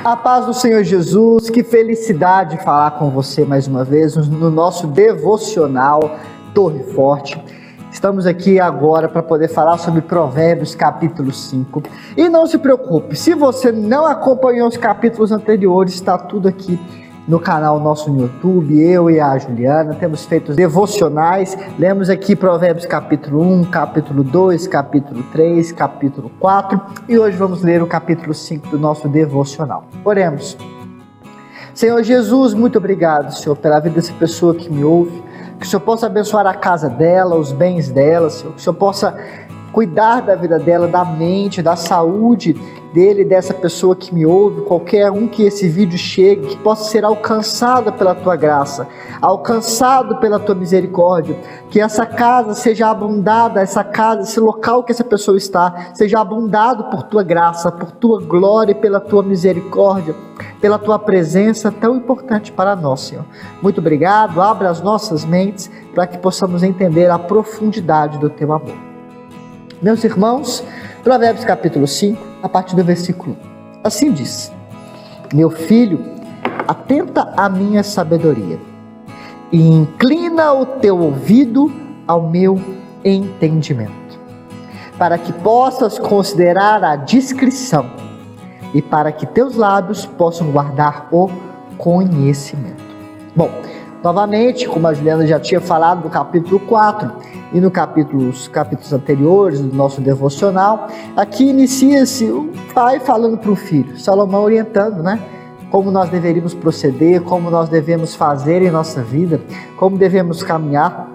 A paz do Senhor Jesus, que felicidade falar com você mais uma vez no nosso devocional Torre Forte. Estamos aqui agora para poder falar sobre Provérbios capítulo 5. E não se preocupe, se você não acompanhou os capítulos anteriores, está tudo aqui no canal nosso no YouTube. Eu e a Juliana temos feito devocionais. Lemos aqui Provérbios capítulo 1, capítulo 2, capítulo 3, capítulo 4 e hoje vamos ler o capítulo 5 do nosso devocional. Oremos. Senhor Jesus, muito obrigado, Senhor, pela vida dessa pessoa que me ouve. Que o Senhor possa abençoar a casa dela, os bens dela, Senhor. Que o Senhor possa cuidar da vida dela, da mente, da saúde dele, dessa pessoa que me ouve, qualquer um que esse vídeo chegue, que possa ser alcançado pela Tua graça, alcançado pela Tua misericórdia, que essa casa seja abundada, essa casa, esse local que essa pessoa está, seja abundado por Tua graça, por Tua glória e pela Tua misericórdia, pela Tua presença tão importante para nós, Senhor. Muito obrigado, abra as nossas mentes para que possamos entender a profundidade do Teu amor. Meus irmãos, Provérbios capítulo 5, a partir do versículo 1. Assim diz: Meu filho, atenta à minha sabedoria e inclina o teu ouvido ao meu entendimento, para que possas considerar a discrição e para que teus lábios possam guardar o conhecimento. Bom, novamente, como a Juliana já tinha falado no capítulo 4 e no capítulos anteriores do nosso devocional, aqui inicia-se o pai falando para o filho, Salomão orientando, como nós deveríamos proceder, como nós devemos fazer em nossa vida, como devemos caminhar.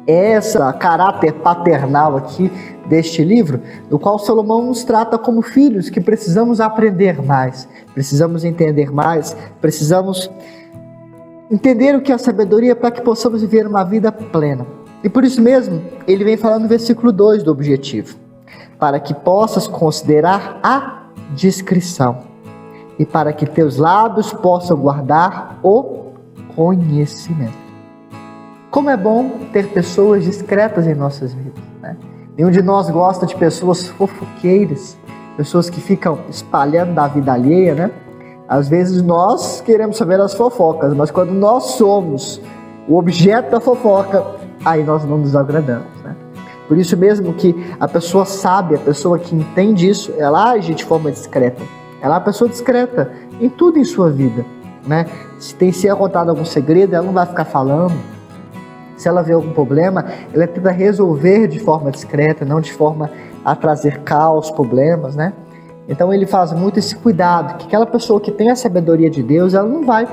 Essa caráter paternal aqui deste livro, no qual Salomão nos trata como filhos, que precisamos aprender mais, precisamos entender mais, precisamos entender o que é a sabedoria para que possamos viver uma vida plena. E por isso mesmo, ele vem falando no versículo 2 do objetivo, para que possas considerar a discrição e para que teus lábios possam guardar o conhecimento. Como é bom ter pessoas discretas em nossas vidas, Nenhum de nós gosta de pessoas fofoqueiras, pessoas que ficam espalhando da vida alheia, Às vezes nós queremos saber as fofocas, mas quando nós somos o objeto da fofoca, aí nós não nos agradamos, Por isso mesmo que a pessoa sábia, a pessoa que entende isso, ela age de forma discreta. Ela é uma pessoa discreta em tudo em sua vida, Se tem ser contado algum segredo, ela não vai ficar falando. Se ela vê algum problema, ela tenta resolver de forma discreta, não de forma a trazer caos, problemas, Então ele faz muito esse cuidado, que aquela pessoa que tem a sabedoria de Deus, ela não vai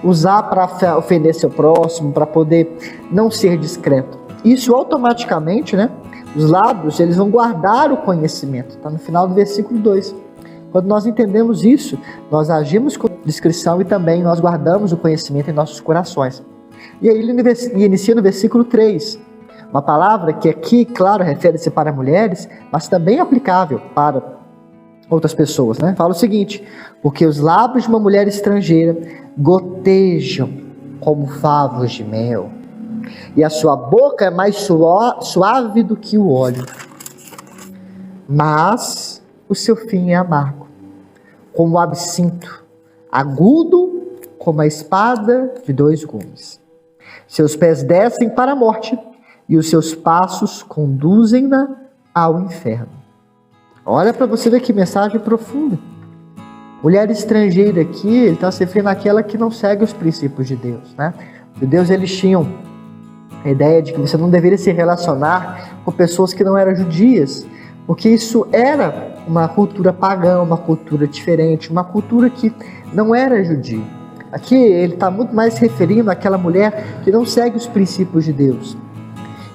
usar para ofender seu próximo, para poder não ser discreto. Isso automaticamente, os lábios, eles vão guardar o conhecimento, está no final do versículo 2. Quando nós entendemos isso, nós agimos com discrição e também nós guardamos o conhecimento em nossos corações. E aí ele inicia no versículo 3, uma palavra que aqui, claro, refere-se para mulheres, mas também é aplicável para outras pessoas, Fala o seguinte: porque os lábios de uma mulher estrangeira gotejam como favos de mel, e a sua boca é mais suave do que o óleo, mas o seu fim é amargo, como o absinto, agudo como a espada de 2 gumes. Seus pés descem para a morte, e os seus passos conduzem-na ao inferno. Olha para você ver que mensagem profunda. Mulher estrangeira aqui, ele está se referindo àquela que não segue os princípios de Deus, Os judeus, eles tinham a ideia de que você não deveria se relacionar com pessoas que não eram judias, porque isso era uma cultura pagã, uma cultura diferente, uma cultura que não era judia. Aqui ele está muito mais se referindo àquela mulher que não segue os princípios de Deus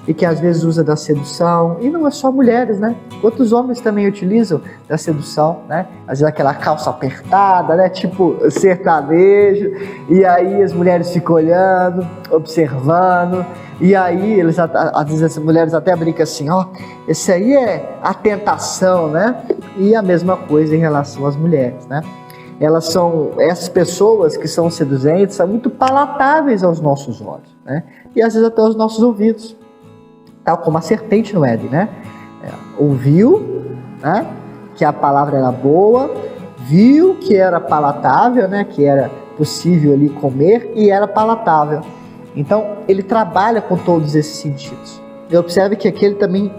e que às vezes usa da sedução, e não é só mulheres, Outros homens também utilizam da sedução, Às vezes aquela calça apertada, tipo sertanejo, e aí as mulheres ficam olhando, observando, e aí às vezes as mulheres até brincam assim, esse aí é a tentação, E a mesma coisa em relação às mulheres, essas pessoas que são seduzentes são muito palatáveis aos nossos olhos, E às vezes até aos nossos ouvidos. Tal como a serpente no Éden, ouviu, que a palavra era boa, viu que era palatável, né? Que era possível ali comer e era palatável. Então, ele trabalha com todos esses sentidos. E observe que aqui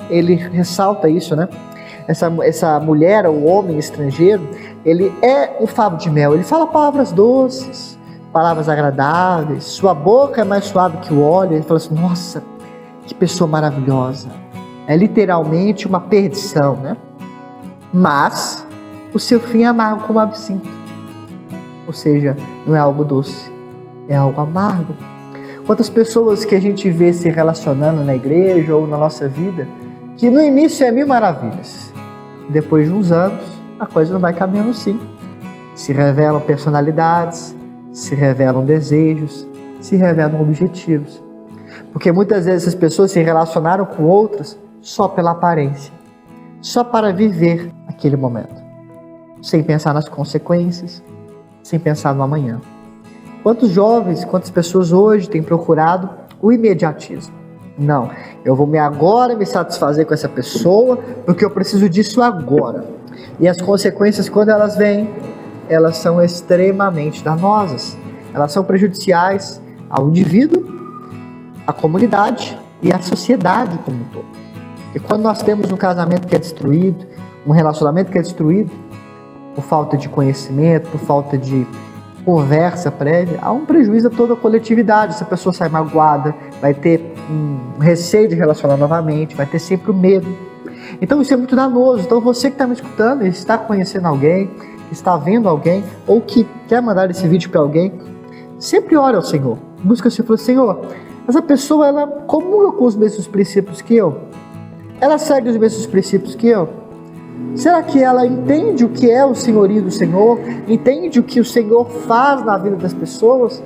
ele ressalta isso, né? Essa mulher, o homem estrangeiro, ele é um favo de mel. Ele fala palavras doces, palavras agradáveis. Sua boca é mais suave que o óleo. Ele fala assim, nossa, que pessoa maravilhosa. É literalmente uma perdição, né? Mas o seu fim é amargo como absinto. Ou seja, não é algo doce, é algo amargo. Quantas pessoas que a gente vê se relacionando na igreja ou na nossa vida, que no início é mil maravilhas. Depois de uns anos, a coisa não vai caminhando assim. Se revelam personalidades, se revelam desejos, se revelam objetivos. Porque muitas vezes as pessoas se relacionaram com outras só pela aparência, só para viver aquele momento, sem pensar nas consequências, sem pensar no amanhã. Quantos jovens, quantas pessoas hoje têm procurado o imediatismo? Não, eu vou agora me satisfazer com essa pessoa, porque eu preciso disso agora. E as consequências, quando elas vêm, elas são extremamente danosas. Elas são prejudiciais ao indivíduo, à comunidade e à sociedade como um todo. E quando nós temos um casamento que é destruído, um relacionamento que é destruído, por falta de conhecimento, por falta de conversa prévia, há um prejuízo a toda a coletividade. Essa pessoa sai magoada, vai ter um receio de relacionar novamente, vai ter sempre o medo. Então isso é muito danoso. Então você que está me escutando, está conhecendo alguém, está vendo alguém, ou que quer mandar esse vídeo para alguém, sempre ore ao Senhor. Busca o Senhor e fala, Senhor, essa pessoa ela comunga com os mesmos princípios que eu? Ela segue os mesmos princípios que eu? Será que ela entende o que é o senhorio do Senhor? Entende o que o Senhor faz na vida das pessoas?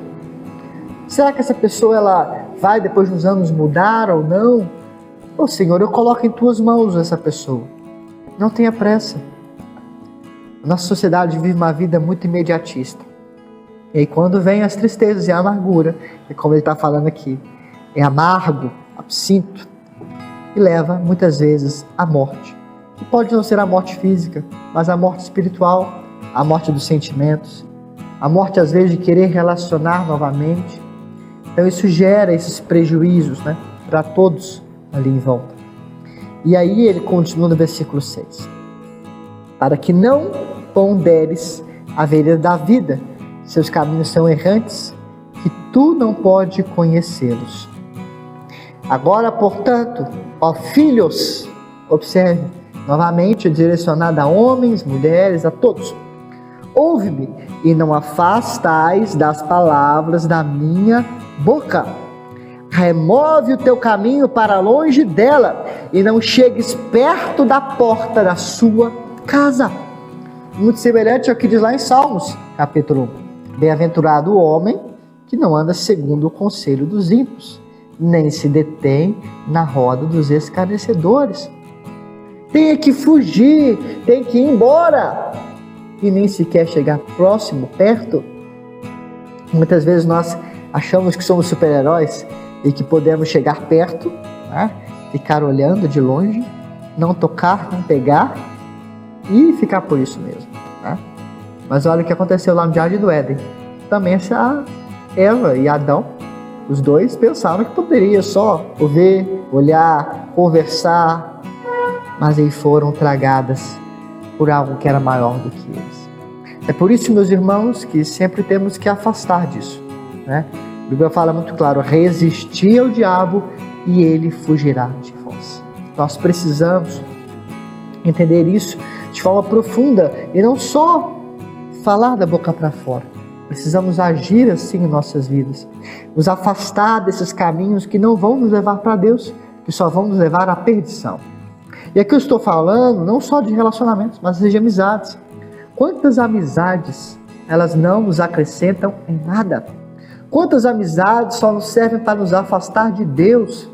Será que essa pessoa ela vai depois de uns anos mudar ou não? Ô Senhor, eu coloco em tuas mãos essa pessoa. Não tenha pressa. A nossa sociedade vive uma vida muito imediatista. E aí quando vem as tristezas e a amargura, é como ele está falando aqui, é amargo, absinto, e leva muitas vezes à morte. Que pode não ser a morte física, mas a morte espiritual, a morte dos sentimentos, a morte às vezes de querer relacionar novamente. Então isso gera esses prejuízos, né, para todos ali em volta. E aí ele continua no versículo 6. Para que não ponderes a vereda da vida, seus caminhos são errantes, que tu não pode conhecê-los. Agora, portanto, ó filhos, observe, novamente direcionada a homens, mulheres, a todos. Ouve-me e não afastais das palavras da minha boca. Remove o teu caminho para longe dela e não chegues perto da porta da sua casa. Muito semelhante ao que diz lá em Salmos, capítulo 1. Bem-aventurado o homem que não anda segundo o conselho dos ímpios, nem se detém na roda dos escarnecedores. Tem que fugir, tem que ir embora e nem sequer chegar próximo, perto. Muitas vezes nós achamos que somos super-heróis e que podemos chegar perto, né? Ficar olhando de longe, não tocar, não pegar e ficar por isso mesmo, né? Mas olha o que aconteceu lá no Jardim do Éden. Também essa Eva e Adão, os dois pensavam que poderia só ver, olhar, conversar, mas aí foram tragadas por algo que era maior do que eles. É por isso, meus irmãos, que sempre temos que afastar disso, né? A Bíblia fala muito claro, resistir ao diabo e ele fugirá de vós. Nós precisamos entender isso de forma profunda e não só falar da boca para fora. Precisamos agir assim em nossas vidas, nos afastar desses caminhos que não vão nos levar para Deus, que só vão nos levar à perdição. E aqui eu estou falando não só de relacionamentos, mas de amizades. Quantas amizades, elas não nos acrescentam em nada? Quantas amizades só nos servem para nos afastar de Deus?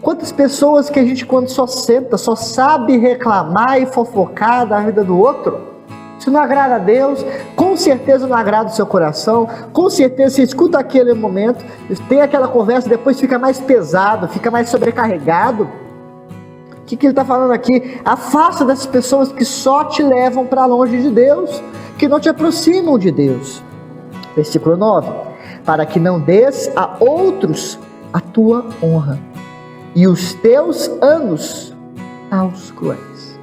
Quantas pessoas que a gente quando só senta, só sabe reclamar e fofocar da vida do outro? Isso não agrada a Deus, com certeza não agrada o seu coração, com certeza você escuta aquele momento, tem aquela conversa, depois fica mais pesado, fica mais sobrecarregado. que ele está falando aqui? Afasta das pessoas que só te levam para longe de Deus, que não te aproximam de Deus. Versículo 9. Para que não des a outros a tua honra e os teus anos aos cruéis.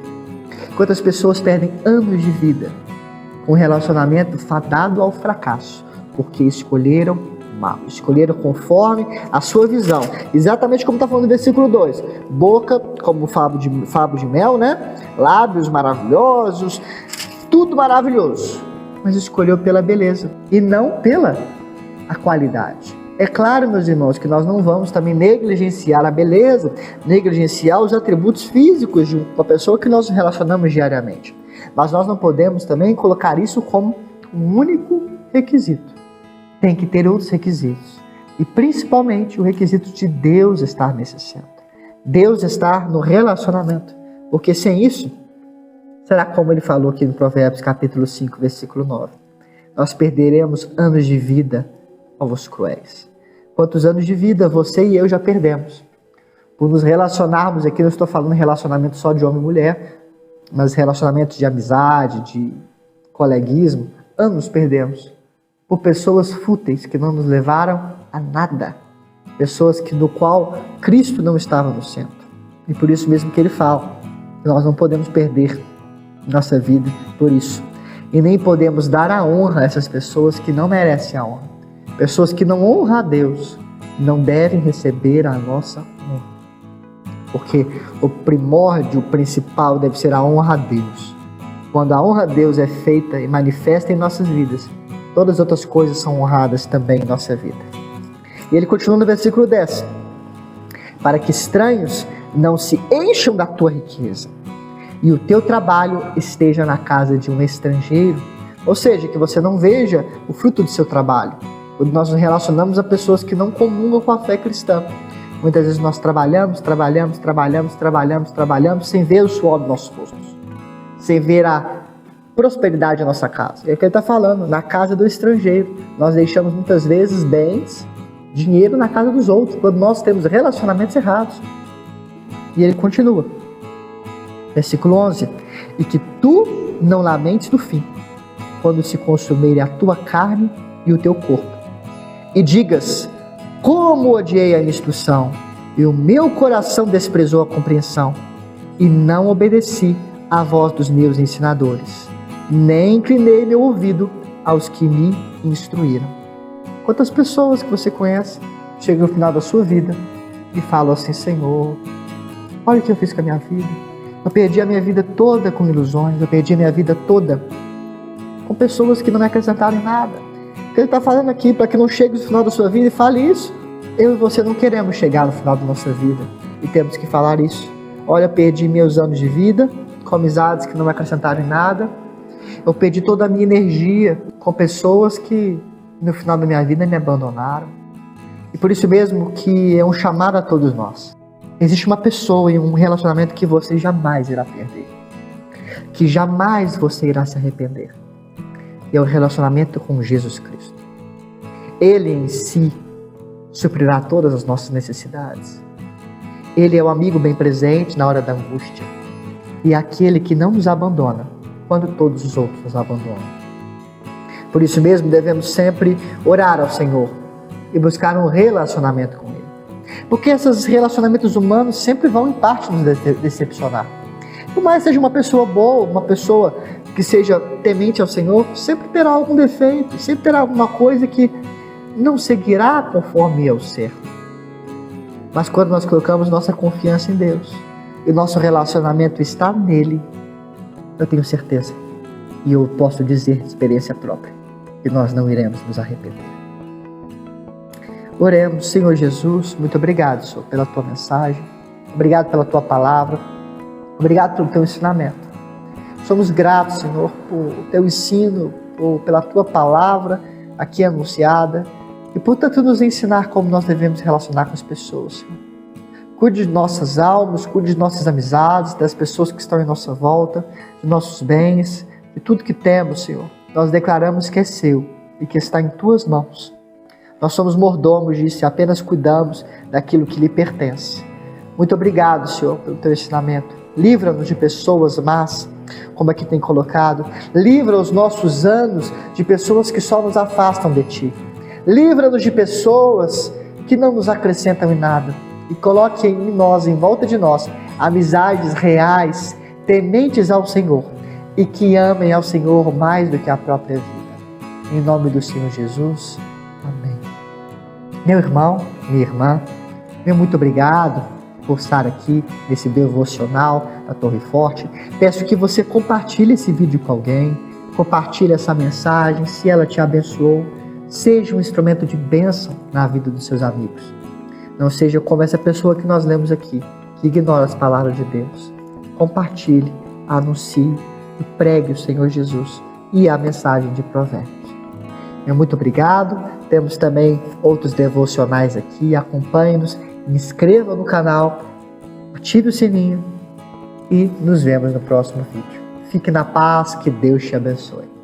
Quantas pessoas perdem anos de vida com um relacionamento fadado ao fracasso, porque escolheram mal, escolheram conforme a sua visão, exatamente como está falando no versículo 2, boca como favo de mel, né? Lábios maravilhosos, tudo maravilhoso, mas escolheu pela beleza e não pela a qualidade. É claro, meus irmãos, que nós não vamos também negligenciar a beleza, negligenciar os atributos físicos de uma pessoa que nós nos relacionamos diariamente, mas nós não podemos também colocar isso como um único requisito. Tem que ter outros requisitos. E principalmente o requisito de Deus estar nesse centro. Deus estar no relacionamento. Porque sem isso, será como ele falou aqui no Provérbios capítulo 5, versículo 9. Nós perderemos anos de vida aos cruéis. Quantos anos de vida você e eu já perdemos? Por nos relacionarmos, aqui não estou falando relacionamento só de homem e mulher, mas relacionamentos de amizade, de coleguismo, anos perdemos. Por pessoas fúteis que não nos levaram a nada. Pessoas do qual Cristo não estava no centro. E por isso mesmo que ele fala, que nós não podemos perder nossa vida por isso. E nem podemos dar a honra a essas pessoas que não merecem a honra. Pessoas que não honram a Deus, não devem receber a nossa honra. Porque o primórdio principal deve ser a honra a Deus. Quando a honra a Deus é feita e manifesta em nossas vidas, todas as outras coisas são honradas também em nossa vida. E ele continua no versículo 10. Para que estranhos não se encham da tua riqueza e o teu trabalho esteja na casa de um estrangeiro. Ou seja, que você não veja o fruto do seu trabalho. Quando nós nos relacionamos a pessoas que não comungam com a fé cristã. Muitas vezes nós trabalhamos sem ver o suor dos nossos rostos. Sem ver a prosperidade da nossa casa. É o que ele está falando, na casa do estrangeiro. Nós deixamos muitas vezes bens, dinheiro na casa dos outros, quando nós temos relacionamentos errados. E ele continua. Versículo 11. E que tu não lamentes no fim, quando se consumirem a tua carne e o teu corpo. E digas, como odiei a instrução, e o meu coração desprezou a compreensão, e não obedeci à voz dos meus ensinadores, nem inclinei meu ouvido aos que me instruíram. Quantas pessoas que você conhece chegam no final da sua vida e falam assim, Senhor, olha o que eu fiz com a minha vida. Eu perdi a minha vida toda com ilusões, eu perdi a minha vida toda com pessoas que não me acrescentaram em nada. O que ele está falando aqui, para que não chegue no final da sua vida e fale isso. Eu e você não queremos chegar no final da nossa vida e temos que falar isso. Olha, perdi meus anos de vida com amizades que não me acrescentaram em nada. Eu perdi toda a minha energia com pessoas que no final da minha vida me abandonaram. E por isso mesmo que é um chamado a todos nós. Existe uma pessoa em um relacionamento que você jamais irá perder. Que jamais você irá se arrepender. E é o relacionamento com Jesus Cristo. Ele em si suprirá todas as nossas necessidades. Ele é o amigo bem presente na hora da angústia. E é aquele que não nos abandona quando todos os outros nos abandonam. Por isso mesmo devemos sempre orar ao Senhor e buscar um relacionamento com Ele. Porque esses relacionamentos humanos sempre vão em parte nos decepcionar. Por mais que seja uma pessoa boa, uma pessoa que seja temente ao Senhor, sempre terá algum defeito, sempre terá alguma coisa que não seguirá conforme é o certo. Mas quando nós colocamos nossa confiança em Deus e nosso relacionamento está nele, eu tenho certeza, e eu posso dizer de experiência própria, que nós não iremos nos arrepender. Oremos. Senhor Jesus, muito obrigado, Senhor, pela tua mensagem, obrigado pela tua palavra, obrigado pelo teu ensinamento. Somos gratos, Senhor, por teu ensino, pela tua palavra aqui anunciada e por tanto nos ensinar como nós devemos relacionar com as pessoas, Senhor. Cuide de nossas almas, cuide de nossas amizades, das pessoas que estão em nossa volta, de nossos bens, de tudo que temos, Senhor. Nós declaramos que é seu e que está em tuas mãos. Nós somos mordomos disso e apenas cuidamos daquilo que lhe pertence. Muito obrigado, Senhor, pelo teu ensinamento. Livra-nos de pessoas más, como aqui tem colocado. Livra os nossos anos de pessoas que só nos afastam de Ti. Livra-nos de pessoas que não nos acrescentam em nada. E coloque em nós, em volta de nós, amizades reais, tementes ao Senhor e que amem ao Senhor mais do que a própria vida. Em nome do Senhor Jesus. Amém. Meu irmão, minha irmã, meu muito obrigado por estar aqui nesse devocional da Torre Forte. Peço que você compartilhe esse vídeo com alguém, compartilhe essa mensagem, se ela te abençoou, seja um instrumento de bênção na vida dos seus amigos. Não seja como essa pessoa que nós lemos aqui, que ignora as palavras de Deus. Compartilhe, anuncie e pregue o Senhor Jesus e a mensagem de Provérbios. Meu muito obrigado. Temos também outros devocionais aqui. Acompanhe-nos, inscreva no canal, ative o sininho e nos vemos no próximo vídeo. Fique na paz, que Deus te abençoe.